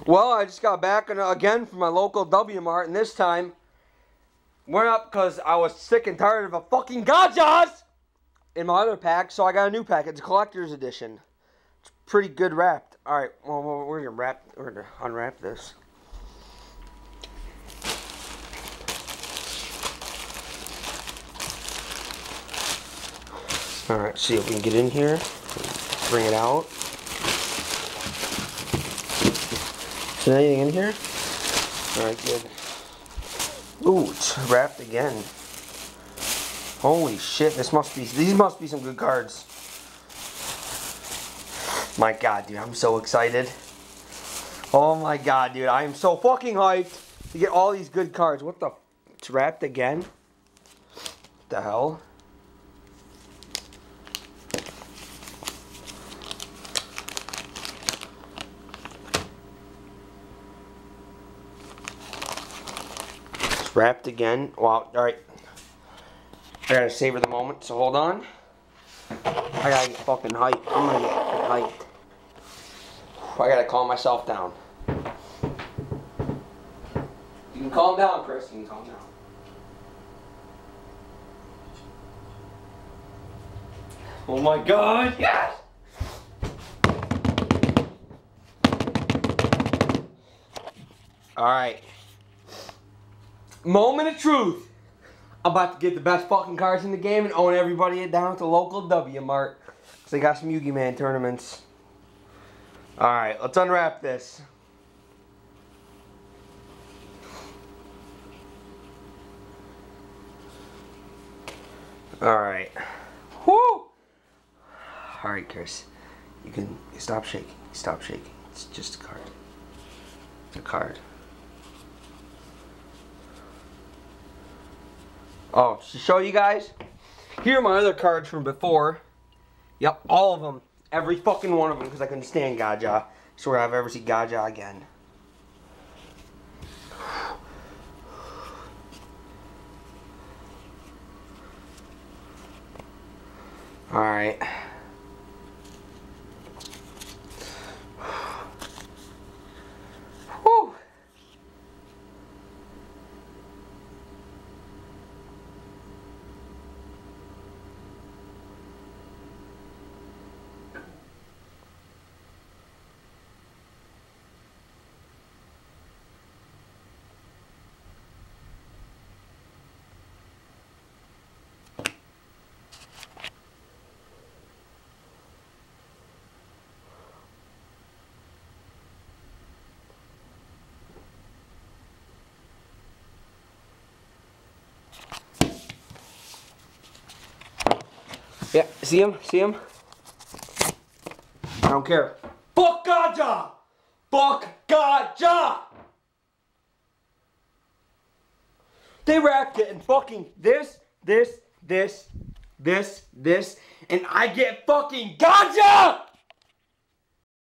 Well, I just got back again from my local W Mart, and this time went up because I was sick and tired of a fucking gajahs in my other pack, so I got a new pack. It's a collector's edition. It's pretty good wrapped. All right, well, we're gonna unwrap this. All right, see if we can get in here. Bring it out. Is there anything in here? Alright, good. Ooh, it's wrapped again. Holy shit, these must be some good cards. My god, dude, I'm so excited. Oh my god, dude, I am so fucking hyped to get all these good cards. What the? It's wrapped again? What the hell? Wrapped again. Wow, alright. I gotta savor the moment, so hold on. I gotta get fucking hyped. I'm gonna get hyped. I gotta calm myself down. You can calm down, Chris. You can calm down. Oh my god, yes! Alright. Moment of truth. I'm about to get the best fucking cards in the game and own everybody down at the local W Mart. Because they got some Yugiman tournaments. Alright, let's unwrap this. Alright. Whoo! Alright, Chris. You stop shaking. Stop shaking. It's just a card. It's a card. Oh, to show you guys, here are my other cards from before. Yep, all of them. Every fucking one of them, because I couldn't stand Gaja. Swear I've ever seen Gaja again. Alright. Whew. Yeah, see him? See him? I don't care. Fuck Gaja! Fuck Gaja! They wrapped it in fucking this, and I get fucking Gaja!